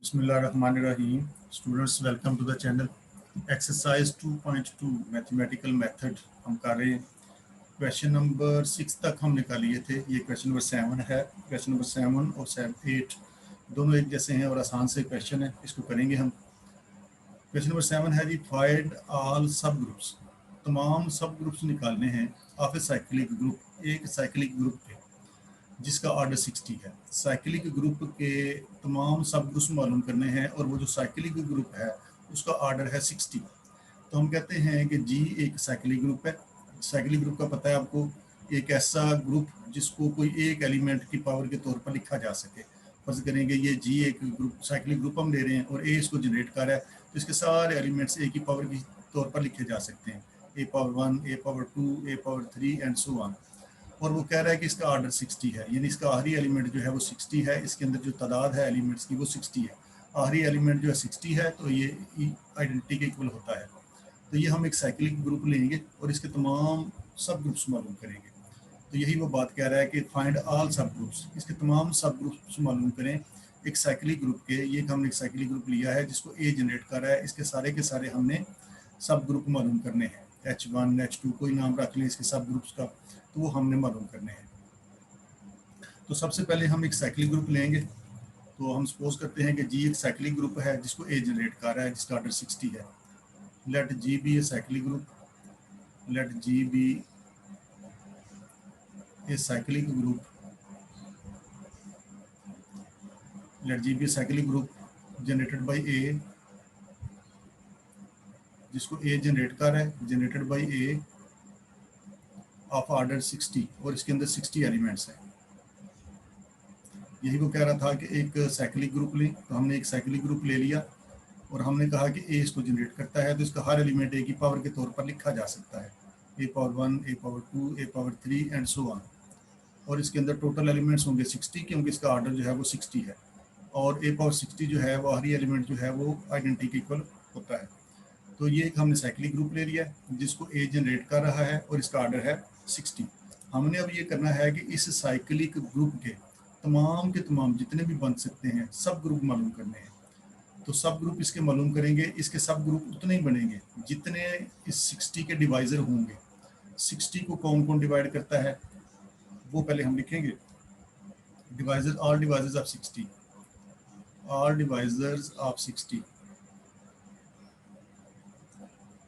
Bismillahirrahmanirrahim. Students, welcome to the channel. Exercise 2.2 mathematical method हम कर रहे हैं. क्वेश्चन नंबर 6 तक हम निकाल लिए थे. ये क्वेश्चन नंबर 7 है. क्वेश्चन नंबर 7 और 8 दोनों एक जैसे हैं और आसान से क्वेश्चन है. इसको करेंगे हम. क्वेश्चन नंबर 7 है जी, फाइंड ऑल सब ग्रुप्स. तमाम सब ग्रुप्स निकालने हैं ऑफ ए साइक्लिक ग्रुप, एक साइक्लिक ग्रुप के जिसका ऑर्डर 60 है. साइक्लिक ग्रुप के तमाम सब ग्रुप्स मालूम करने हैं और वो जो साइक्लिक ग्रुप है उसका ऑर्डर है 60. तो हम कहते हैं कि जी एक साइक्लिक ग्रुप है. साइक्लिक ग्रुप का पता है आपको, एक ऐसा ग्रुप जिसको कोई एक एलिमेंट की पावर के तौर पर लिखा जा सके. फर्ज करेंगे ये जी एक ग्रुप साइक्लिक ग्रुप हम ले रहे हैं और ए इसको जनरेट कर रहा है, तो इसके सारे एलिमेंट्स ए की पावर के तौर पर लिखे जा सकते हैं. A power 1, A power 2, A power 3 and so on. और वो कह रहा है कि इसका ऑर्डर 60 है, यानी इसका आखिरी एलिमेंट जो है वो 60 है. इसके अंदर जो तादाद है एलिमेंट्स की वो 60 है. आखिरी एलिमेंट जो है 60 है, तो ये आइडेंटिटी के इक्वल होता है. तो ये हम एक साइक्लिक ग्रुप लेंगे और इसके तमाम सब ग्रुप्स मालूम करेंगे. तो यही वो बात कह रहा है कि फाइंड ऑल सब ग्रुप्स, इसके तमाम सब ग्रुप्स मालूम करें एक साइक्लिक ग्रुप के. ये हमने एक साइक्लिक ग्रुप लिया है जिसको ए जनरेट कर रहा है. इसके सारे के सारे हमने सब ग्रुप मालूम करने हैं. H1, H2 कोई नाम रख लें इसके सब ग्रुप्स का, तो वो हमने मालूम करने हैं. तो सबसे पहले हम एक साइक्लिक ग्रुप लेंगे. तो हम सपोज करते हैं कि जी एक साइक्लिक ग्रुप है जिसको ए जनरेट कर रहा है जिसका ऑर्डर 60 है. Let G be a cyclic group. Let G be a cyclic group. Let G be a cyclic group generated by A, जिसको ए जनरेट कर रहा है, generated by A of order 60 और इसके अंदर 60 एलिमेंट्स हैं. यही वो कह रहा था कि एक साइक्लिक ग्रुप लें. तो हमने एक साइक्लिक ग्रुप ले लिया और हमने कहा कि ए इसको जनरेट करता है, तो इसका हर एलिमेंट ए की पावर के तौर पर लिखा जा सकता है. A power 1, A power 2, A power 3 and so on. और इसके अंदर टोटल एलिमेंट्स होंगे 60, क्योंकि इसका ऑर्डर जो है वो 60 है. और ए पावर 60 जो है वो आखिरी एलिमेंट जो है वो आइडेंटिटी के इक्वल होता है. तो ये एक हमने साइक्लिक ग्रुप ले लिया जिसको ए जनरेट कर रहा है और इसका ऑर्डर है 60. हमने अब ये करना है कि इस साइक्लिक ग्रुप के तमाम जितने भी बन सकते हैं सब ग्रुप मालूम करने हैं. तो सब ग्रुप इसके मालूम करेंगे. इसके सब ग्रुप उतने ही बनेंगे जितने इस 60 के डिवाइजर होंगे. 60 को कौन कौन डिवाइड करता है वो पहले हम लिखेंगे. Divisor, all divisors of 60, all divisors of 60.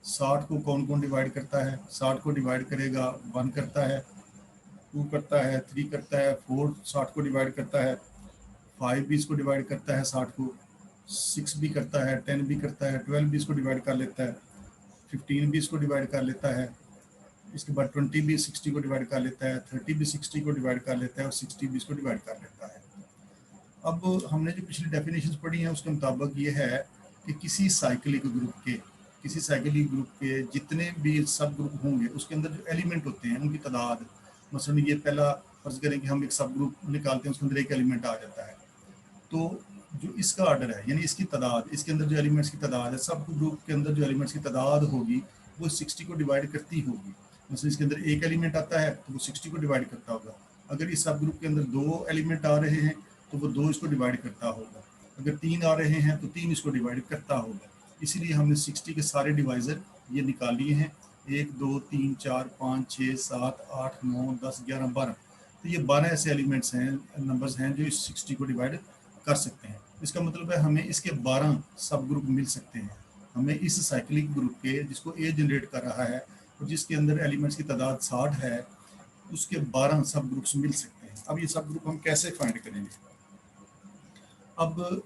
60 को कौन कौन डिवाइड करता है? 60 को डिवाइड करेगा 1 करता है, 2 करता है, 3 करता है, 4 60 को डिवाइड करता है, 5 भी इसको डिवाइड करता है 60 को, 6 भी करता है, 10 भी करता है, 12 भी इसको डिवाइड कर लेता है, 15 भी इसको डिवाइड कर लेता है. इसके बाद 20 भी 60 को डिवाइड कर लेता है, 30 भी 60 को डिवाइड कर लेता है और 60 भी इसको डिवाइड कर लेता है. अब हमने जो पिछली डेफिनेशंस पढ़ी हैं उसके मुताबिक ये है कि किसी साइक्लिक ग्रुप के जितने भी सब ग्रुप होंगे उसके अंदर जो एलिमेंट होते हैं उनकी तादाद, मसलन ये पहला फर्ज करें कि हम एक सब ग्रुप निकालते हैं, उसके अंदर एक एलिमेंट आ जाता है. तो जो इसका ऑर्डर है यानी इसकी तादाद, इसके अंदर जो एलिमेंट्स की तादाद है, सब ग्रुप के अंदर जो एलिमेंट्स की तादाद होगी वो 60 को डिवाइड करती होगी. मसलन इसके अंदर एक एलिमेंट आता है तो वो 60 को डिवाइड करता होगा. अगर इस सब ग्रुप के अंदर 2 एलिमेंट आ रहे हैं तो वो 2 इसको डिवाइड करता होगा. अगर 3 आ रहे हैं तो 3 इसको डिवाइड करता होगा. इसीलिए हमने 60 के सारे डिवाइजर ये निकाल लिए हैं. 1, 2, 3, 4, 5, 6, 7, 8, 9, 10, 11, 12. तो ये 12 ऐसे एलिमेंट्स हैं, नंबर्स हैं जो इस 60 को डिवाइड कर सकते हैं. इसका मतलब है हमें इसके 12 सब ग्रुप मिल सकते हैं. हमें इस साइक्लिक ग्रुप के जिसको ए जनरेट कर रहा है और जिसके अंदर एलिमेंट्स की तादाद 60 है उसके 12 सब ग्रुप्स मिल सकते हैं. अब ये सब ग्रुप हम कैसे फाइंड करेंगे? अब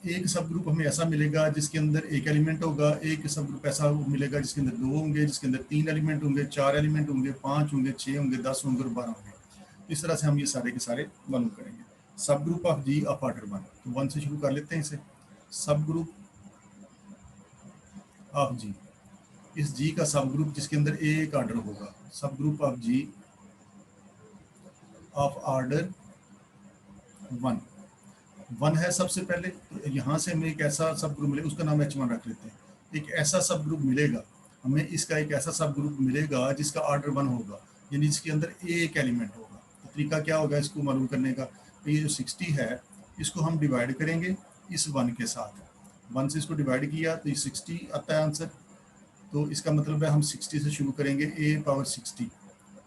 एक सब ग्रुप हमें ऐसा मिलेगा जिसके अंदर एक एलिमेंट होगा. एक सब ग्रुप ऐसा मिलेगा जिसके अंदर 2 होंगे, जिसके अंदर 3 एलिमेंट होंगे, 4 एलिमेंट होंगे, 5 होंगे, 6 होंगे, 10 होंगे और 12 होंगे. इस तरह से हम ये सारे के सारे मालूम करेंगे. Subgroup of G of order 1, तो 1 से शुरू कर लेते हैं इसे. सब ग्रुप ऑफ जी, इस जी का सब ग्रुप जिसके अंदर एक ऑर्डर होगा. Subgroup of G of order 1 है सबसे पहले. तो यहाँ से हमें एक ऐसा सब ग्रुप मिलेगा, उसका नाम H1 रख लेते हैं. एक ऐसा सब ग्रुप मिलेगा हमें, इसका एक ऐसा सब ग्रुप मिलेगा जिसका ऑर्डर 1 होगा, यानी जिसके अंदर एक एलिमेंट होगा. तो तरीका क्या होगा इसको मालूम करने का? तो ये जो 60 है इसको हम डिवाइड करेंगे इस 1 के साथ, 1 से इसको डिवाइड किया तो ये 60 आता है आंसर। तो इसका मतलब है हम 60 से शुरू करेंगे, a पावर 60,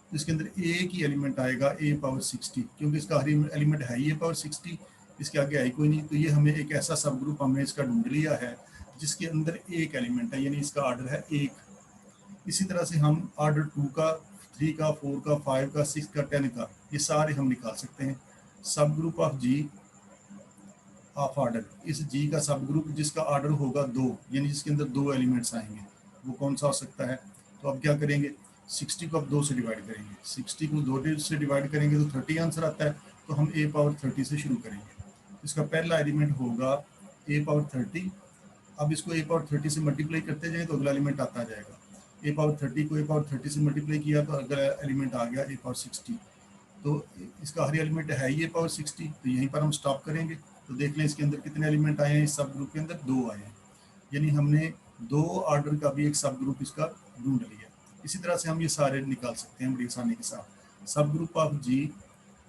तो इसके अंदर एक ही एलिमेंट आएगा a पावर 60, क्योंकि इसका हर एलिमेंट है ही a पावर 60, इसके आगे आई कोई नहीं। तो ये हमें एक ऐसा सब ग्रुप हमने इसका ढूंढ लिया है जिसके अंदर एक एलिमेंट है, यानी इसका ऑर्डर है 1। इसी तरह से हम ऑर्डर 2 का, 3 का, 4 का, 5 का, 6 का, 10 का, ये सारे हम निकाल सकते हैं। Subgroup of G of order, इस जी का सब ग्रुप जिसका ऑर्डर होगा 2, यानी जिसके अंदर 2 एलिमेंट्स आएंगे, वो कौन सा हो सकता है? तो अब क्या करेंगे, 60 को अब 2 से डिवाइड करेंगे, 60 को 2 से डिवाइड करेंगे तो 30 आंसर आता है। तो हम a पावर 30 से शुरू करेंगे। इसका पहला एलिमेंट होगा a पावर 30। अब इसको a पावर 30 से मल्टीप्लाई करते जाएं तो अगला एलिमेंट आता जाएगा। a पावर 30 को a पावर 30 से मल्टीप्लाई किया तो अगला एलिमेंट आ गया a पावर 60। तो इसका हर एलिमेंट है ये पावर 60, तो यहीं पर हम स्टॉप करेंगे। तो देख लें इसके अंदर कितने एलिमेंट आए हैं, इस सब ग्रुप के अंदर 2 आए हैं, यानी हमने 2 ऑर्डर का भी एक सब ग्रुप इसका ढूंढ लिया। इसी तरह से हम ये सारे निकाल सकते हैं बड़ी आसानी के साथ। Subgroup of G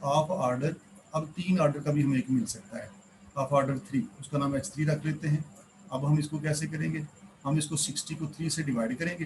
of order, अब 3 ऑर्डर का भी हमें एक मिल सकता है, ऑफ ऑर्डर 3, उसका नाम h3 रख लेते हैं। अब हम इसको कैसे करेंगे, हम इसको 60 को 3 से डिवाइड करेंगे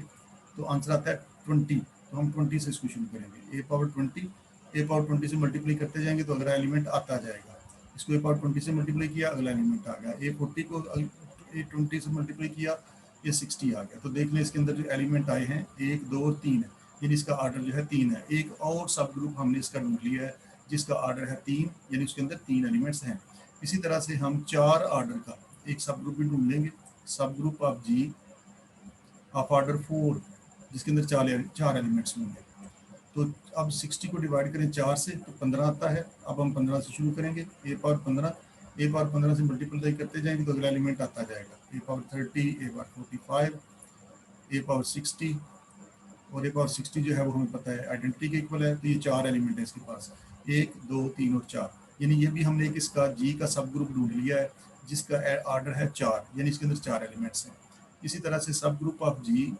तो आंसर आता है 20। तो हम 20 से इसको शुरू करेंगे, a पावर 20, a पावर 20 से मल्टीप्लाई करते जाएंगे तो अगला एलिमेंट आता जाएगा। इसको a पावर 20 से मल्टीप्लाई किया, अगला एलिमेंट आ गया। a40 को a20 से मल्टीप्लाई किया, ये 60 आ गया। तो देख लें इसके अंदर जो एलिमेंट आए हैं 1, 2 और 3 है, यानी इसका ऑर्डर जो है 3 है। एक और सब ग्रुप हमने इसका ढूंढ लिया है जिसका ऑर्डर है 3, यानी उसके अंदर 3 एलिमेंट्स हैं। इसी तरह से हम 4 ऑर्डर का एक सब ग्रुप भी ढूंढ लेंगे, subgroup of G of order 4, जिसके अंदर 4 एलिमेंट्स होंगे। तो अब 60 को डिवाइड करें 4 से तो 15 आता है। अब हम 15 से शुरू करेंगे, a पावर 15 से मल्टीप्लाई करते जाएंगे तो अगला एलिमेंट आता जाएगा, a power 30, a power 45, a power 60, और a पावर 60 जो है वो हमें पता है आइडेंटिटी के इक्वल है। तो ये 4 एलिमेंट है इसके पास, 1, 2, 3 और 4, यानी ये भी हमने एक इसका जी का सब ग्रुप ढूंढ लिया है जिसका ऑर्डर है 4, यानी इसके अंदर 4 एलिमेंट्स हैं। इसी तरह से subgroup of G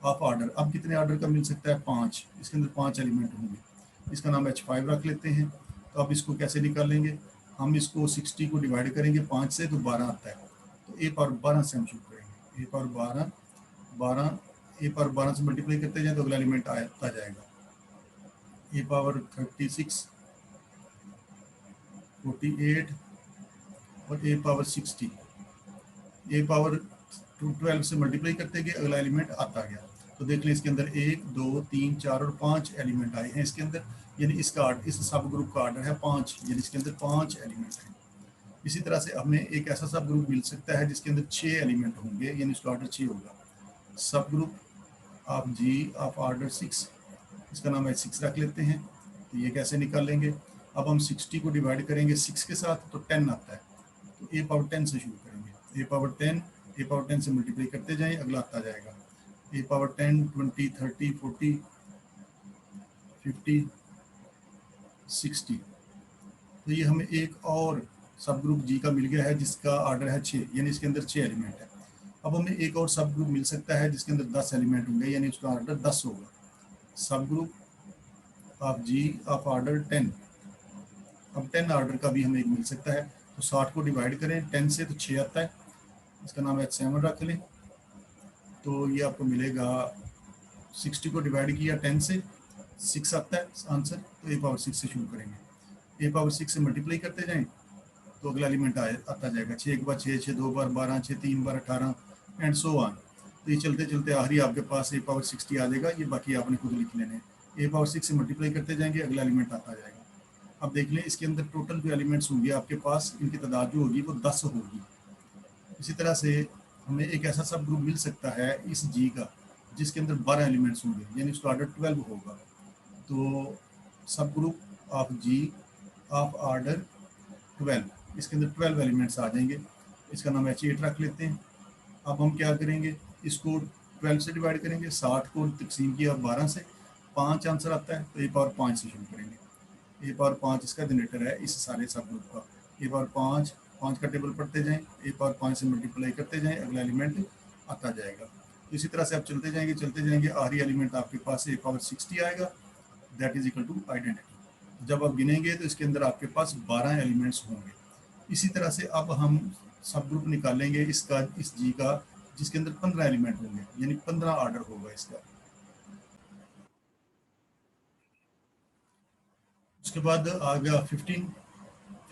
of order, अब कितने ऑर्डर का मिल सकता है, 5, इसके अंदर 5 एलिमेंट होंगे, इसका नाम h5 रख लेते हैं। तो अब इसको कैसे निकालेंगे, हम इसको 60 को डिवाइड करेंगे 5 से तो 12 आता है। तो a पावर 12 से हम शुरू करेंगे, a पावर 12 से मल्टीप्लाई करते जाए तो अगला एलिमेंट आता जाएगा, a पावर 36, 48 और a पावर 60, a पावर 12 से मल्टीप्लाई करते गए अगला एलिमेंट आता गया। तो देख लें इसके अंदर 1, 2, 3, 4 और 5 एलिमेंट आए हैं इसके अंदर, यानी इसका इस सब ग्रुप का ऑर्डर है 5, यानी इसके अंदर 5 एलिमेंट हैं। इसी तरह से हमें एक ऐसा सब ग्रुप मिल सकता है जिसके अंदर 6 एलिमेंट होंगे, यानी उसका ऑर्डर 6 होगा। Subgroup of G of order 6, इसका नाम है 6 रख लेते हैं। तो ये कैसे निकालेंगे, अब हम 60 को डिवाइड करेंगे 6 के साथ तो 10 आता है। तो a पावर 10 से शुरू करेंगे, a पावर 10 से मल्टीप्लाई करते जाएं, अगला आता जाएगा a पावर 10, 20, 30, 40, 50, 60। तो ये हमें एक और सब ग्रुप जी का मिल गया है जिसका ऑर्डर है 6, यानी इसके अंदर 6 एलिमेंट है। अब हमें एक और सब ग्रुप मिल सकता है जिसके अंदर 10 एलिमेंट होंगे, यानी उसका ऑर्डर 10 होगा। Subgroup of G of order 10, अब 10 ऑर्डर का भी हमें एक मिल सकता है। तो 60 को डिवाइड करें 10 से तो 6 आता है, इसका नाम h7 रख लें। तो ये आपको मिलेगा 60 को डिवाइड किया 10 से 6 आता है आंसर। तो a पावर 6 से शुरू करेंगे, a पावर 6 से मल्टीप्लाई करते जाएं तो अगला एलिमेंट आता जाएगा, 6 एक बार 6, 6 2 बार 12, 6 3 बार 18 एंड सो ऑन। तो ये चलते चलते आखिरी आपके पास a पावर 60 आ जाएगा, ये बाकी आपने खुद लिख लेने हैं। a पावर 6 से मल्टीप्लाई करते जाएंगे, अगला एलिमेंट आता जाएगा। अब देख लें इसके अंदर टोटल जो एलिमेंट्स होंगे आपके पास, इनकी तादाद जो होगी वो 10 होगी। इसी तरह से हमें एक ऐसा सब ग्रुप मिल सकता है इस जी का जिसके अंदर 12 एलिमेंट्स होंगे, यानी उसका ऑर्डर 12 होगा। तो subgroup of G of order 12, इसके अंदर 12 एलिमेंट्स आ जाएंगे, इसका नाम h8 रख लेते हैं। अब हम क्या करेंगे, इसको 12 से डिवाइड करेंगे, 60 को तकसीम किया 12 से, 5 आंसर आता है। तो a पावर 5 से शुरू करेंगे, a पावर 5 इसका जनरेटर है इस सारे सब ग्रुप का। a पावर 5 का टेबल पढ़ते जाएं, a पावर 5 से मल्टीप्लाई करते जाएं, अगला एलिमेंट आता जाएगा। तो इसी तरह से आप चलते जाएंगे, आखिरी एलिमेंट आपके पास a पावर 60 आएगा, that is equal to identity. जब आप गिनेंगे तो इसके अंदर आपके पास 12 एलिमेंट्स होंगे, इसी तरह से अब हम सब ग्रुप निकालेंगे इसका, इस जी का, जिसके अंदर 15 एलिमेंट होंगे, यानी 15 ऑर्डर होगा इसका। उसके बाद आ गया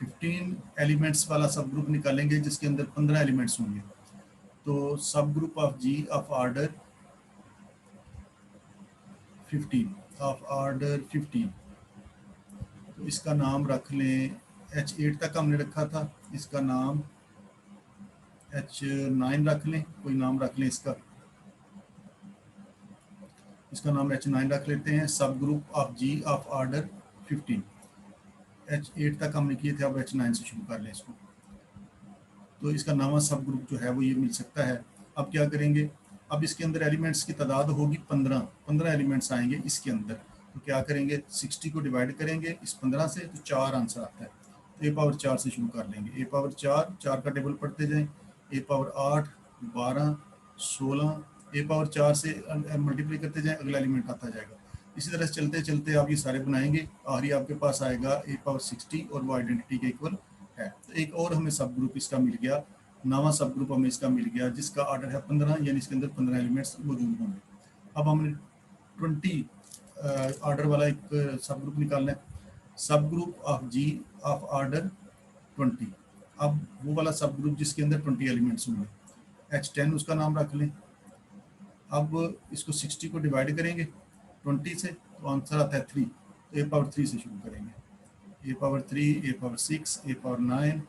15 एलिमेंट्स वाला सब ग्रुप निकालेंगे जिसके अंदर 15 एलिमेंट्स होंगे। तो subgroup of G of order 15, तो इसका नाम रख लें, H8 तक हमने रखा था, इसका नाम H9 रख लें, कोई नाम रख लें इसका, इसका नाम H9 रख लेते हैं। Subgroup of G of order 15, H8 तक हमने किए थे, अब H9 से शुरू कर लें इसको। तो इसका नवा सब ग्रुप जो है वो ये मिल सकता है। अब क्या करेंगे, अब इसके अंदर एलिमेंट्स की तादाद होगी 15 एलिमेंट्स आएंगे इसके अंदर। तो क्या करेंगे, 60 को डिवाइड करेंगे इस 15 से, तो 4 आंसर आता है। तो ए पावर 4 से शुरू कर लेंगे, ए पावर 4 का टेबल पढ़ते जाएं, ए पावर 8, 12, 16, ए पावर 4 से मल्टीप्लाई करते जाएं, अगला एलिमेंट आता जाएगा। इसी तरह से चलते चलते आप ये सारे बनाएंगे, आखिरी आपके पास आएगा ए पावर 60 और वो आइडेंटिटी के इक्वल है। तो एक और हमें सब ग्रुप इसका मिल गया, नवा सब ग्रुप हमें इसका मिल गया जिसका ऑर्डर है 15, यानी इसके अंदर 15 एलिमेंट्स मौजूद होंगे। अब हमने 20 ऑर्डर वाला एक सब ग्रुप निकालना है, subgroup of G of order 20। अब वो वाला सब ग्रुप जिसके अंदर 20 एलिमेंट्स होंगे, H10 उसका नाम रख लें। अब इसको 60 को डिवाइड करेंगे 20 से, तो आंसर आता है 3। तो ए पावर 3 से शुरू करेंगे, A power 3, A power 6, A power 9,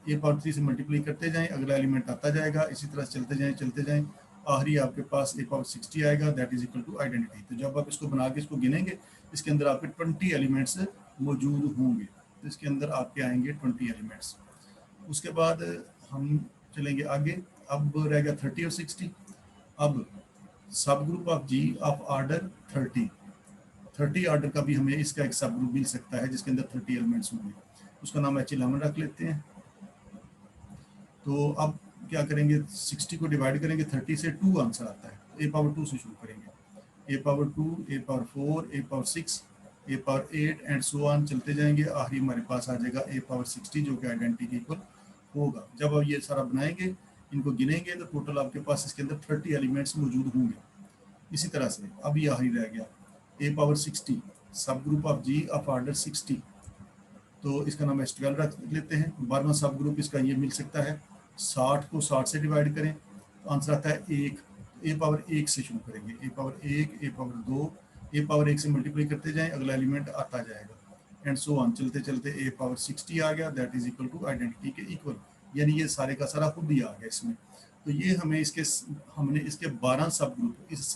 A power 3 से मल्टीप्लाई करते जाएं, अगला एलिमेंट आता जाएगा। इसी तरह चलते जाएं, आखिरी आपके पास ए पावर 60 आएगा, that is equal to identity. तो जब आप इसको बना के इसको गिनेंगे, इसके अंदर आपके 20 एलिमेंट्स मौजूद होंगे। तो इसके अंदर आपके आएंगे 20 एलिमेंट्स। उसके बाद हम चलेंगे आगे, अब रह गया 30 और 60। अब subgroup of G of order 30 order का भी हमें इसका एक सब ग्रुप मिल सकता है जिसके अंदर 30 एलिमेंट्स होंगे, उसका नाम H11 रख लेते हैं। तो अब क्या करेंगे, 60 को डिवाइड करेंगे 30 से, 2 आंसर आता है। ए पावर 2 से शुरू करेंगे, A power 2, A power 4, A power 6, A power 8 and so on चलते जाएंगे। आखिरी हमारे पास आ जाएगा ए पावर 60 जो कि आइडेंटिटी के इक्वल होगा। जब आप ये सारा बनाएंगे, इनको गिनेंगे, तो टोटल आपके पास इसके अंदर 30 एलिमेंट्स मौजूद होंगे। इसी तरह से अब ये आखिरी रह गया ए power 60, subgroup of G of order 60, तो इसका नाम H12 रख लेते हैं। 12वां सब ग्रुप इसका ये मिल सकता है, 60 को 60 से डिवाइड करें तो आंसर आता है 1। ए पावर 1 से शुरू करेंगे, A power 1, A power 2, A power 1 से मल्टीप्लाई करते जाएं, अगला एलिमेंट आता जाएगा एंड सो ऑन। चलते चलते ए पावर 60 आ गया, that is equal to identity के इक्वल, यानी ये सारे का सारा खुद ही आ गया इसमें। तो ये हमें हमने इसके 12 सब ग्रुप, इस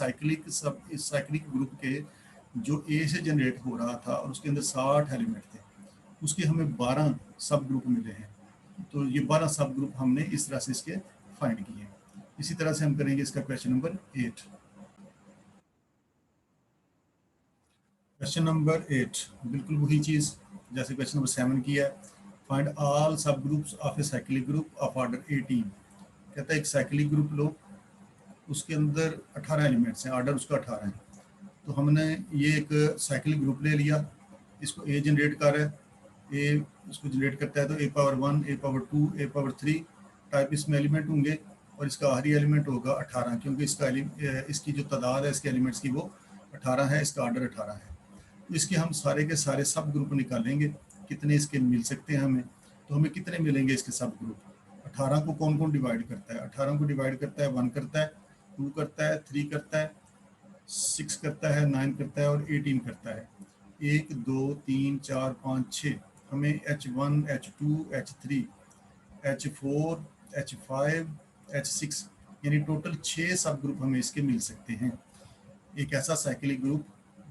साइक्लिक ग्रुप के जो ए से जनरेट हो रहा था और उसके अंदर 60 एलिमेंट थे, उसके हमें 12 सब ग्रुप मिले हैं। तो ये 12 सब ग्रुप हमने इस तरह से इसके फाइंड किए। इसी तरह से हम करेंगे इसका क्वेश्चन नंबर 8। क्वेश्चन नंबर 8 बिल्कुल वही चीज़ जैसे क्वेश्चन नंबर 7 किया है। फाइंड ऑल सब groups of A cyclic group of order 18। कहता है एक साइक्लिक ग्रुप लो, उसके अंदर 18 एलिमेंट्स हैं, ऑर्डर उसका 18 है। तो हमने ये एक साइक्लिक ग्रुप ले लिया, इसको ए जनरेट कर रहा है, ए इसको जनरेट करता है, तो ए power 1, A power 2, A power 3 type इसमें एलिमेंट होंगे और इसका आखिरी एलिमेंट होगा 18, क्योंकि इसकी जो तादाद है इसके एलिमेंट्स की वो 18 है, इसका ऑर्डर 18 है। तो इसके हम सारे के सारे सब ग्रुप निकालेंगे, कितने इसके मिल सकते हैं हमें। तो हमें कितने मिलेंगे इसके सब ग्रुप, 18 को कौन कौन डिवाइड करता है, 18 को डिवाइड करता है 1 करता है, 2 करता है, 3 करता है, 6 करता है, 9 करता है और 18 करता है। 1, 2, 3, 4, 5, 6 हमें H1, H2, H3, H4, H5, H6 यानी टोटल 6 सब ग्रुप हमें इसके मिल सकते हैं। एक ऐसा साइक्लिक ग्रुप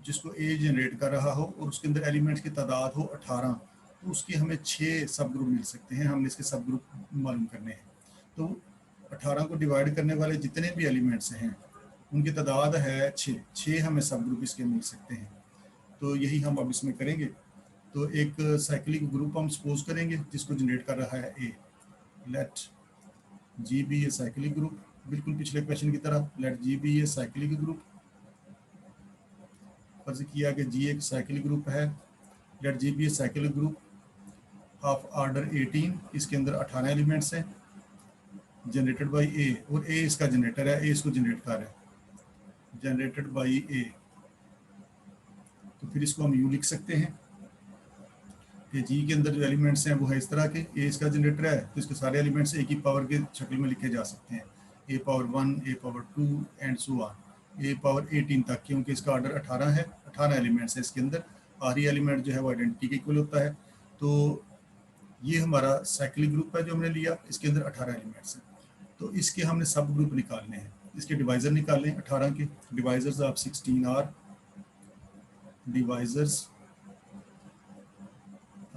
जिसको ए जनरेट कर रहा हो और उसके अंदर एलिमेंट्स की तादाद हो 18, तो उसके हमें 6 सब ग्रुप मिल सकते हैं। हमने इसके सब ग्रुप मालूम करने हैं। तो 18 को डिवाइड करने वाले जितने भी एलिमेंट्स हैं उनकी तादाद है 6 हमें सब ग्रुप इसके मिल सकते हैं। तो यही हम अब इसमें करेंगे। तो एक साइक्लिक ग्रुप हम सपोज करेंगे जिसको जनरेट कर रहा है A, let G be a cyclic group, बिल्कुल पिछले क्वेश्चन की तरह let G be a cyclic group. फर्ज किया कि जी एक साइक्लिक ग्रुप है, let G be a cyclic group of order 18, इसके अंदर 18 एलिमेंट्स हैं जनरेटेड बाई ए, और ए इसका जनरेटर है, ए इसको जनरेट कर रहा है, जनरेटेड बाई ए। तो फिर इसको हम यूँ लिख सकते हैं कि जी के अंदर जो एलिमेंट्स हैं वो है इस तरह के, ए इसका जनरेटर है तो इसके सारे एलिमेंट्स एक ही पावर के शक्ल में लिखे जा सकते हैं, A power 1, A power 2 and so on, A power 18 तक, क्योंकि इसका ऑर्डर 18 है, 18 एलिमेंट्स है इसके अंदर। आखिरी एलिमेंट जो है वो आइडेंटिटी के इक्वल होता है। तो ये हमारा साइक्लिक ग्रुप है जो हमने लिया, इसके अंदर 18 एलिमेंट्स हैं। तो इसके हमने सब ग्रुप निकालने हैं, इसके डिवाइज़र निकालें 18 के, divisors of 16 are, divisors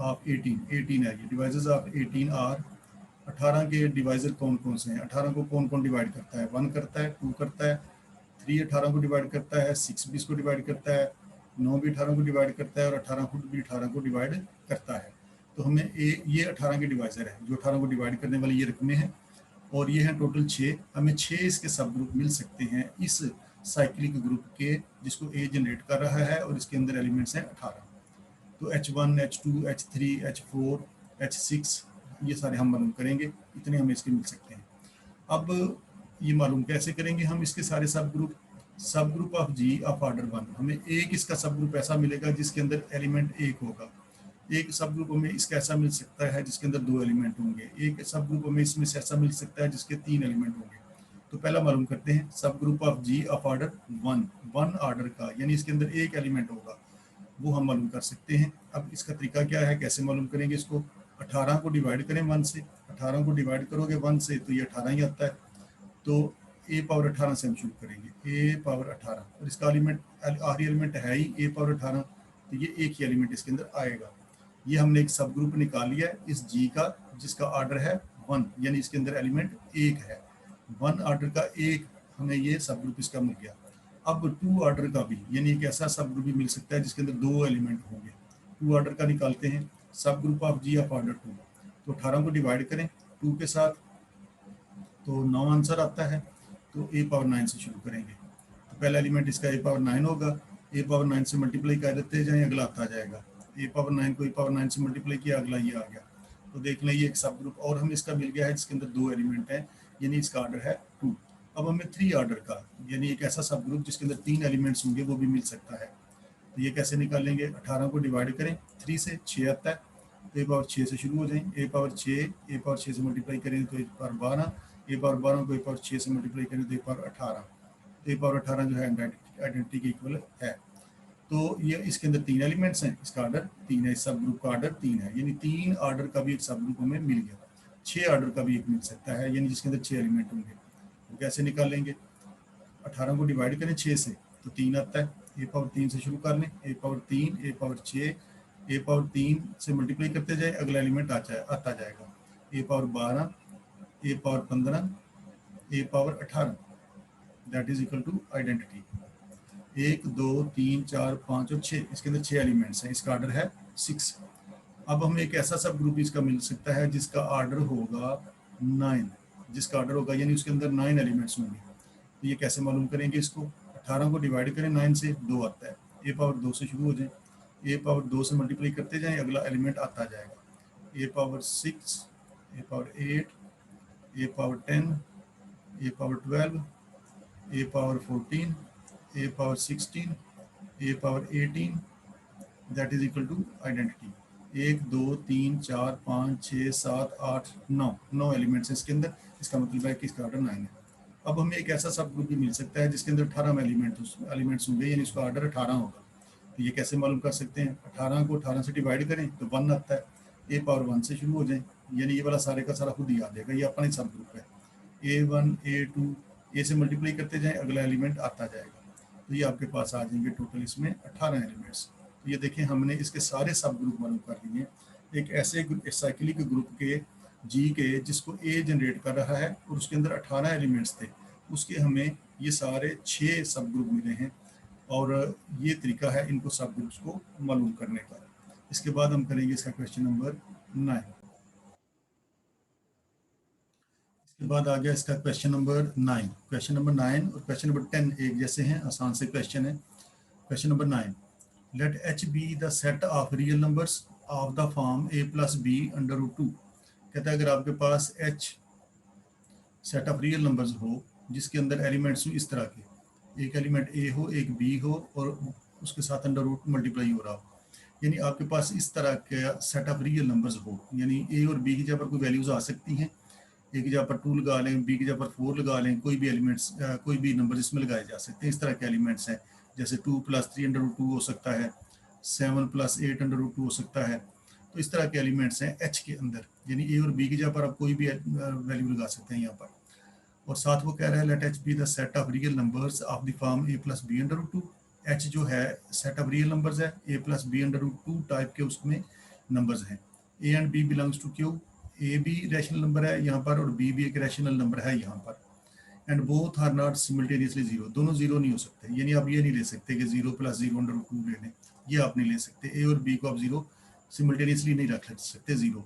of 18 है ये, डिवाइजर्स ऑफ 18 आर। 18 के डिवाइजर कौन कौन से हैं, 18 को कौन कौन डिवाइड करता है, 1 करता है, 2 करता है, 3 18 को डिवाइड करता है, 6 भी इसको डिवाइड करता है, 9 भी 18 को डिवाइड करता है, और 18 खुद भी 18 को डिवाइड करता है। तो हमें ये 18 के डिवाइजर है जो 18 को डिवाइड करने वाली ये रकमें हैं, और ये हैं टोटल 6। हमें 6 इसके सब ग्रुप मिल सकते हैं इस साइक्लिक ग्रुप के, जिसको ए जनरेट कर रहा है, और इसके अंदर एलिमेंट्स हैं 18। तो H1, H2, H3, H4, H6 ये सारे हम मालूम करेंगे, इतने हमें इसके मिल सकते हैं। अब ये मालूम कैसे करेंगे हम इसके सारे subgroup of G of order 1, हमें एक इसका सब ग्रुप ऐसा मिलेगा जिसके अंदर एलिमेंट एक होगा। एक सब ग्रुप हमें इसका ऐसा मिल सकता है जिसके अंदर 2 एलिमेंट होंगे। एक सब ग्रुप हमें इसमें से ऐसा मिल सकता है जिसके 3 एलिमेंट होंगे। तो पहला मालूम करते हैं subgroup of G of order 1 order का, यानी इसके अंदर एक एलिमेंट होगा, वो हम मालूम कर सकते हैं। अब इसका तरीका क्या है, कैसे मालूम करेंगे इसको, 18 को डिवाइड करें 1 से, 18 को डिवाइड करोगे 1 से तो ये 18 ही आता है। तो ए पावर 18 से हम शुरू करेंगे, ए पावर 18, और इसका एलिमेंट आखिरी एलिमेंट है ही ए पावर 18, तो ये एक ही एलिमेंट इसके अंदर आएगा। ये हमने एक सब ग्रुप निकाल लिया है इस जी का, जिसका ऑर्डर है 1, यानी इसके अंदर एलिमेंट एक है। 1 ऑर्डर का एक हमें ये सब ग्रुप इसका मिल गया। अब 2 ऑर्डर का भी, यानी एक ऐसा सब ग्रुप भी मिल सकता है जिसके अंदर 2 एलिमेंट होंगे। 2 ऑर्डर का निकालते हैं subgroup of G of order 2। तो 18 को डिवाइड करें 2 के साथ तो 9 आंसर आता है। तो ए पावर 9 से शुरू करेंगे, तो पहला एलिमेंट इसका ए पावर 9 होगा, ए पावर 9 से मल्टीप्लाई कर देते जाएँ, अगला आता जाएगा। ए पावर 9 को ए पावर 9 से मल्टीप्लाई किया, अगला ये आ गया। तो देख लें ये एक सब ग्रुप और हमें इसका मिल गया है जिसके अंदर 2 एलिमेंट हैं, यानी इसका ऑर्डर है 2। अब हमें 3 ऑर्डर का, यानी एक ऐसा सब ग्रुप जिसके अंदर 3 एलिमेंट्स होंगे, वो भी मिल सकता है। तो ये कैसे निकालेंगे, 18 को डिवाइड करें 3 से, 6 आता है, तो ए पावर 6 से शुरू हो जाएं। ए पावर 6 से मल्टीप्लाई करें तो ए पावर 12, ए पावर 12 को ए पावर 6 से मल्टीप्लाई करें तो ए पावर 18, तो ए पावर 18 जो है आइडेंटिटी के इक्वल है। तो ये इसके अंदर 3 एलिमेंट्स हैं, इसका ऑर्डर 3 है, इस सब ग्रुप का ऑर्डर 3 है, यानी 3 ऑर्डर का भी एक सब ग्रुप हमें मिल गया। 6 ऑर्डर का भी एक मिल सकता है, यानी जिसके अंदर 6 एलिमेंट होंगे। तो कैसे निकालेंगे, 18 को डिवाइड करें 6 से तो 3 आता है, ए पावर 3 से शुरू कर लें, A power 3, A power 6, A power 3 से मल्टीप्लाई करते जाए, अगला एलिमेंट आता जाएगा। A power 12, A power 15, A power 18, that is equal to identity. 1 2 3 4 5 और 6, इसके अंदर 6 एलिमेंट्स हैं, इसका ऑर्डर है 6। अब हमें एक ऐसा सब ग्रुप इसका मिल सकता है जिसका ऑर्डर होगा 9, जिसका ऑर्डर होगा यानी उसके अंदर 9 एलिमेंट्स होंगे। तो ये कैसे मालूम करेंगे इसको, 18 को डिवाइड करें 9 से, 2 आता है, ए पावर 2 से शुरू हो जाए, ए पावर 2 से मल्टीप्लाई करते जाएं, अगला एलिमेंट आता जाएगा। A power 6, A power 8, A power 10, A power 12, A power 14, A power 16, A power 18, that is equal to identity. 1 2 3 4 5 6 7 8 9 elements हैं इसके अंदर, इसका मतलब है कि इसका ऑर्डर 9 है। अब हमें एक ऐसा सब ग्रुप भी मिल सकता है जिसके अंदर 18 एलिमेंट्स होंगे, यानी इसका ऑर्डर 18 होगा। तो ये कैसे मालूम कर सकते हैं, 18 को 18 से डिवाइड करें तो 1 आता है, ए पावर 1 से शुरू हो जाए, यानी ये वाला सारे का सारा खुद ही आ जाएगा, ये अपना ही सब ग्रुप है। A1 A2 ए से मल्टीप्लाई करते जाएं, अगला एलिमेंट आता जाएगा। तो ये आपके पास आ जाएंगे टोटल इसमें 18 एलिमेंट्स। तो ये देखें हमने इसके सारे सब ग्रुप मालूम कर लिए। एक ऐसे साइक्लिक ग्रुप के जी के जिसको ए जनरेट कर रहा है और उसके अंदर 18 एलिमेंट्स थे, उसके हमें ये सारे 6 सब ग्रुप मिले हैं, और ये तरीका है इनको सब ग्रुप्स को मालूम करने का। इसके बाद हम करेंगे इसका क्वेश्चन नंबर 9। इसके बाद आ गया इसका क्वेश्चन नंबर 9। क्वेश्चन नंबर 9 और क्वेश्चन नंबर 10 एक जैसे हैं, आसान से क्वेश्चन है। Question number 9, let H be the set of real numbers of the form a plus B under root two. कहता है अगर आपके पास h set of real numbers हो जिसके अंदर एलिमेंट्स इस तरह के, एक एलिमेंट a हो एक b हो और उसके साथ अंडर रूट मल्टीप्लाई हो रहा हो, यानी आपके पास इस तरह का सेट ऑफ रियल नंबर्स हो, यानी a और b की जगह पर कोई वैल्यूज आ सकती हैं, ए की जगह पर 2 लगा लें, बी की जगह पर 4 लगा लें, कोई भी एलिमेंट्स कोई भी नंबर इसमें लगाए जा सकते हैं। इस तरह के एलिमेंट्स हैं, जैसे 2 प्लस 3 अंडर रूट 2 हो सकता है, 7 प्लस 8 अंडर रूट 2 हो सकता है। तो इस तरह के एलिमेंट्स हैं एच के अंदर, यानी ए और बी की जगह पर आप कोई भी वैल्यू लगा सकते हैं यहाँ पर। और साथ वो कह रहा है let H be the set of real numbers of the form A plus B under root 2। H जो है सेट ऑफ रियल नंबर्स है, A plus B under root 2 type के उसमें नंबर्स हैं। A and B belongs to Q, A भी rational number है यहाँ पर और बी भी एक रैशनल नंबर है यहाँ पर। And both are not simultaneously zero, दोनों जीरो नहीं हो सकते, यानी आप ये नहीं ले सकते कि 0 प्लस 0 अंडर रूट 2 ले लें, ये आप नहीं ले सकते। ए और बी को आप जीरो सिमिल्टेनियसली नहीं रख सकते जीरो।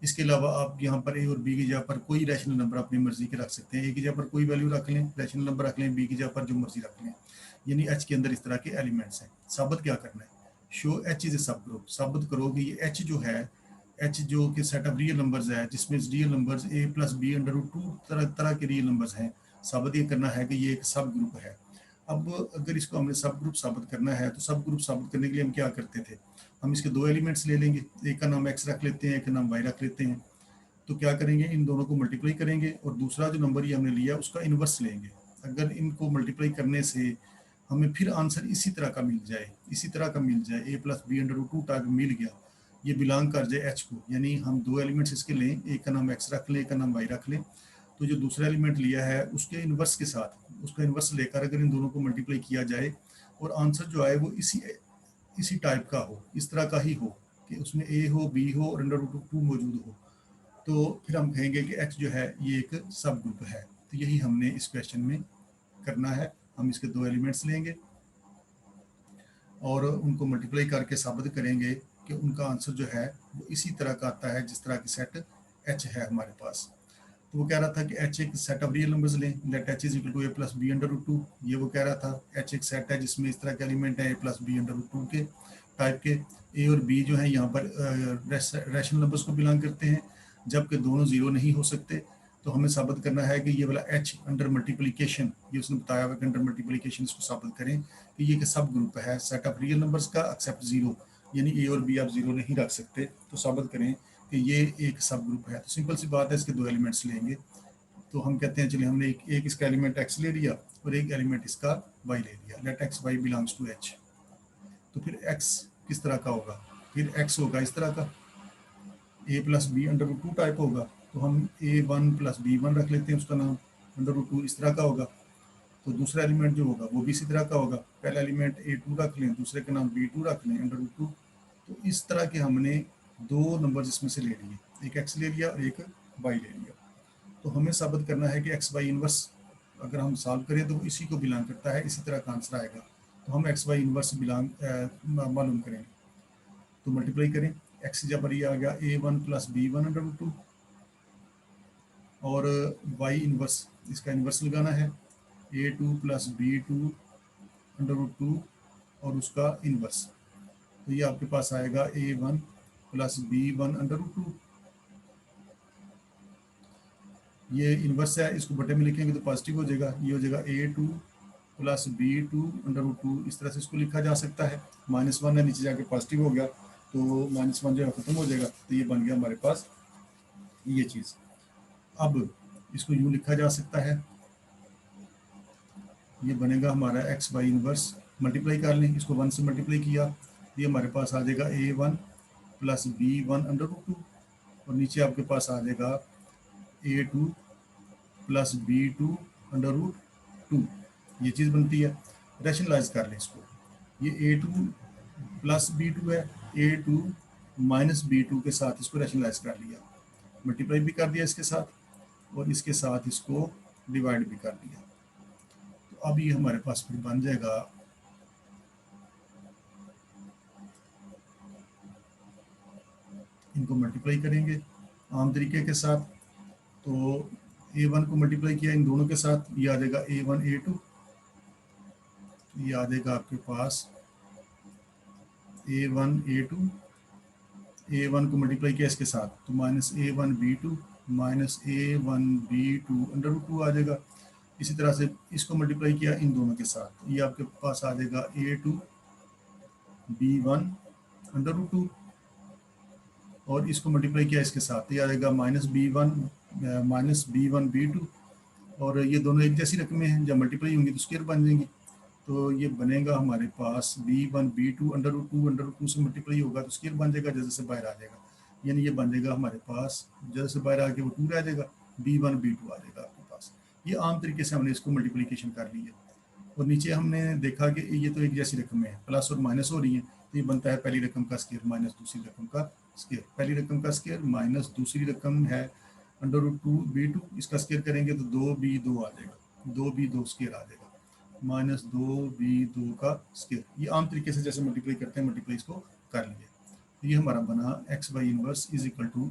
इसके अलावा आप यहाँ पर ए और बी की जगह पर कोई रैशनल नंबर अपनी मर्जी के रख सकते हैं, ए की जगह पर कोई वैल्यू रख लें, रैशनल नंबर रख लें, बी की जगह पर जो मर्जी रख लें, यानी एच के अंदर इस तरह के एलिमेंट्स हैं। साबित क्या करना है, शो एच इज ए सब ग्रुप, साबित करो कि ये एच जो है, एच जो कि सेट ऑफ रियल नंबर्स है जिसमें real numbers A plus B under root 2 तरह तरह के रियल नंबर्स हैं, साबित ये करना है कि ये एक सब ग्रुप है। अब अगर इसको हमने सब ग्रुप साबित करना है तो सब ग्रुप साबित करने के लिए हम क्या करते थे, हम इसके दो एलिमेंट्स ले लेंगे, एक का नाम एक्स रख लेते हैं, एक का नाम वाई रख लेते हैं। तो क्या करेंगे, इन दोनों को मल्टीप्लाई करेंगे और दूसरा जो नंबर ये हमने लिया उसका इन्वर्स लेंगे। अगर इनको मल्टीप्लाई करने से हमें फिर आंसर इसी तरह का मिल जाए, इसी तरह का मिल जाए, A plus B under root 2 type मिल गया, ये बिलोंग कर जाए एच को, यानी हम दो एलिमेंट्स इसके लें, एक का नाम एक्स रख लें, एक का नाम वाई रख लें, तो जो दूसरा एलिमेंट लिया है उसके इन्वर्स के साथ उसका इन्वर्स लेकर अगर इन दोनों को मल्टीप्लाई किया जाए और आंसर जो आए वो इसी टाइप का हो, इस तरह का ही हो कि उसमें ए हो बी हो और अंडर रूट 2 मौजूद हो, तो फिर हम कहेंगे कि एच जो है ये एक सब ग्रुप है। तो यही हमने इस क्वेश्चन में करना है, हम इसके दो एलिमेंट्स लेंगे और उनको मल्टीप्लाई करके साबित करेंगे कि उनका आंसर जो है वो इसी तरह का आता है जिस तरह की सेट एच है हमारे पास। तो वो कह रहा था कि एच एक सेट ऑफ रियल नंबर्स लें, let H is equal to A plus B under root 2, ये वो कह रहा था। एच एक सेट है जिसमें इस तरह के एलिमेंट है A plus B under root 2 के टाइप के, ए और बी जो है यहाँ पर रैशनल नंबर्स को बिलोंग करते हैं, जबकि दोनों जीरो नहीं हो सकते। तो हमें साबित करना है कि ये वाला एच अंडर मल्टीप्लिकेशन, ये उसने बताया हुआ कि अंडर मल्टीप्लिकेशन इसको साबित करें कि ये एक सब ग्रुप है सेट ऑफ रियल नंबर्स का एक्सेप्ट जीरो, यानी ए और बी आप जीरो नहीं रख सकते, तो साबित करें कि ये एक सब ग्रुप है। तो सिंपल सी बात है, इसके दो एलिमेंट्स लेंगे, तो हम कहते हैं चलिए हमने एक इसका एलिमेंट एक्स ले लिया और एक एलिमेंट इसका वाई ले लिया, let X Y belongs to H. तो फिर एक्स किस तरह का होगा, फिर एक्स होगा इस तरह का, A plus B under root 2 type होगा, तो हम a1 प्लस b1 रख लेते हैं, उसका नाम अंडर रूट 2 इस तरह का होगा। तो दूसरा एलिमेंट जो होगा वो भी इसी तरह का होगा, पहला एलिमेंट a2 रख लें, दूसरे का नाम b2 रख लें अंडर रूट 2। तो इस तरह के हमने दो नंबर इसमें से ले लिए, एक एक्स ले लिया और एक वाई ले लिया। तो हमें साबित करना है कि एक्स वाई इनवर्स अगर हम सॉल्व करें तो वो इसी को बिलोंग करता है, इसी तरह का आंसर आएगा। तो हम एक्स वाई इनवर्स मालूम करेंगे, तो मल्टीप्लाई करें, एक्स जब पर ये आ गया a1 plus b1 under root 2 और y इनवर्स इसका इनवर्स लगाना है a2 plus b2 under root 2 और उसका इनवर्स, तो ये आपके पास आएगा a1 plus b1 under root 2, ये इनवर्स है, इसको बटे में लिखेंगे तो पॉजिटिव हो जाएगा, ये हो जाएगा a2 plus b2 under root 2, इस तरह से इसको लिखा जा सकता है। -1 है, नीचे जाके पॉजिटिव हो गया तो -1 जो है खत्म हो जाएगा, तो ये बन गया हमारे पास ये चीज़। अब इसको यूँ लिखा जा सकता है, ये बनेगा हमारा एक्स बाई इनवर्स, मल्टीप्लाई कर लें, इसको 1 से मल्टीप्लाई किया, ये हमारे पास आ जाएगा a1 plus b1 under root 2 और नीचे आपके पास आ जाएगा a2 plus b2 under root 2, ये चीज़ बनती है। रैशनलाइज कर लें इसको, ये a2 प्लस b2 है, a2 माइनस b2 के साथ इसको रैशनलाइज कर लिया, मल्टीप्लाई भी कर दिया इसके साथ और इसके साथ इसको डिवाइड भी कर दिया। तो अब ये हमारे पास फिर बन जाएगा इनको मल्टीप्लाई करेंगे आम तरीके के साथ, तो a1 को मल्टीप्लाई किया इन दोनों के साथ, ये आ जाएगा a1 a2, ये आ जाएगा आपके पास a1 a2 A1 को मल्टीप्लाई किया इसके साथ तो -A1 B2 -A1 B2 √2 आ जाएगा। इसी तरह से इसको मल्टीप्लाई किया इन दोनों के साथ, ये आपके पास आ जाएगा A2B1 √2 और इसको मल्टीप्लाई किया इसके साथ, ये आ जाएगा -B1 और ये दोनों एक जैसी रकमें हैं, जब मल्टीप्लाई होंगी तो स्क्वायर बन जाएंगी। तो ये बनेगा हमारे पास B1 B2 √2 से मल्टीप्लाई होगा तो स्क्वायर बन जाएगा, जैसे से बाहर आ जाएगा, यानी ये बन जाएगा हमारे पास, जैसे से बाहर आके वो 2 रह जाएगा, B1 B2 आ जाएगा आपके पास। ये आम तरीके से हमने इसको मल्टीप्लिकेशन कर ली है। और नीचे हमने देखा कि ये तो एक जैसी रकमें हैं, प्लस और माइनस हो रही हैं, तो ये बनता है पहली रकम का स्क्वायर माइनस दूसरी रकम का स्क्वायर। पहली रकम का स्क्वायर माइनस दूसरी रकम है √2B2, इसका स्क्वायर करेंगे तो 2B2 आ जाएगा, 2B2 स्क्वायर आ जाएगा, -2B2 का स्क्वायर। ये आम तरीके से जैसे मल्टीप्लाई करते हैं मल्टीप्लाई इसको कर लिए। तो ये हमारा बना x/इनवर्स इज इक्वल टू,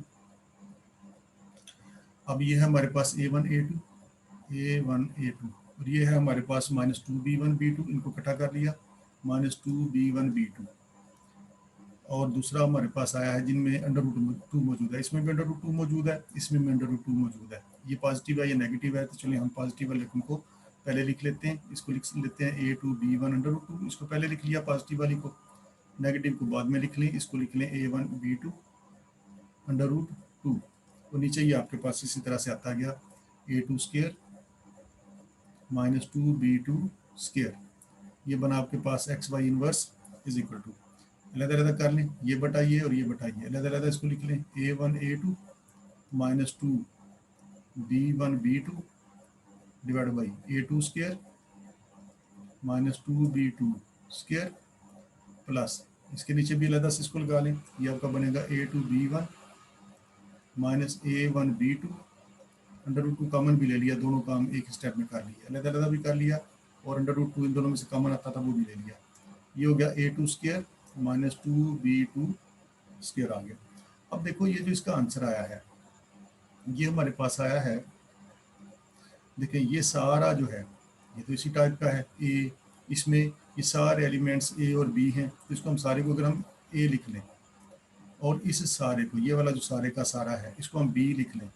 अब ये है हमारे पास A1 A2 और ये है हमारे पास -2B1 B2, इनको इकट्ठा कर लिया, -2B1 B2 और दूसरा हमारे पास आया है जिनमें √2 मौजूद है, इसमें भी √2 मौजूद है, इसमें भी √2 मौजूद है। ये पॉजिटिव है ये नेगेटिव है, तो चलिए हम पॉजिटिव वाले रकम को पहले लिख लेते हैं, इसको लिख लेते हैं A2B1 √2, इसको पहले लिख लिया पॉजिटिव वाली को, नेगेटिव को बाद में लिख लें, इसको लिख लें A1B2 √2 और नीचे ये आपके पास इसी तरह से आता गया A2 स्क्वायर -2B2 स्क्वायर। ये बना आपके पास x/इनवर्स इज इक्वल टू, अलग-अलग कर लें, ये बटाइए और ये बटाइए, अलग-अलग इसको लिख लें, A1 A2 -2B1 B2 divide by A2 square -2B2 square plus इसके नीचे भी अलग से इसको लगा लें, ये आपका बनेगा A2B1 -A1B2 √2 कॉमन भी ले लिया, दोनों काम एक स्टेप में कर लिया, अलग-अलग भी कर लिया और √2 इन दोनों में से कॉमन आता था वो भी ले लिया। ये हो गया A2 स्क्वायर -2B2 स्क्वायर आ गया। अब देखो ये जो इसका आंसर आया है ये हमारे पास आया है, देखिए ये सारा जो है ये तो इसी टाइप का है ए, इसमें ये सारे एलिमेंट्स ए और बी हैं, तो इसको हम सारे को अगर हम ए लिख लें और इस सारे को, ये वाला जो सारे का सारा है इसको हम बी लिख लें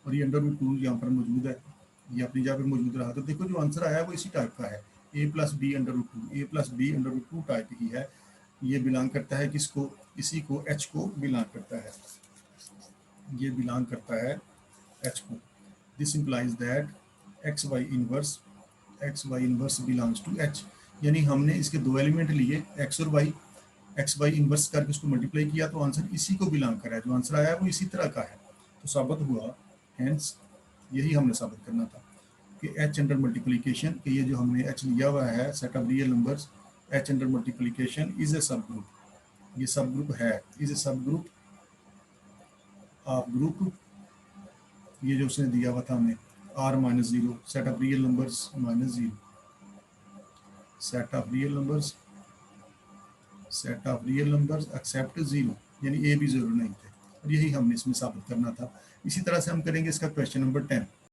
और ये √2 यहाँ पर मौजूद है, ये अपनी जगह पे मौजूद रहा, तो देखो जो आंसर आया है वो इसी टाइप का है, A + B √2 टाइप ही है। ये बिलोंग करता है किसको, इसी को H को बिलोंग करता है, ये बिलोंग करता है H को। दिस इम्प्लाइज दैट x/इनवर्स बिलोंग्स टू H, यानी हमने इसके दो एलिमेंट लिए x और y, x/इनवर्स करके उसको मल्टीप्लाई किया तो आंसर इसी को बिलोंग कर रहा है, जो आंसर आया है वो इसी तरह का है। तो साबित हुआ, हेंस यही हमने साबित करना था कि H अंडर मल्टीप्लिकेशन, कि ये जो हमने H लिया हुआ है set of real numbers, H under multiplication is a सब ग्रुप, ये सब ग्रुप है, इज ए सब ग्रुप ऑफ ग्रुप, ये जो उसने दिया हुआ था हमें R-0 set of real numbers -0, set of real numbers accept 0, यानी ए भी 0 नहीं थे, और यही हमने इसमें साबित करना था। इसी तरह से हम करेंगे इसका क्वेश्चन नंबर 10।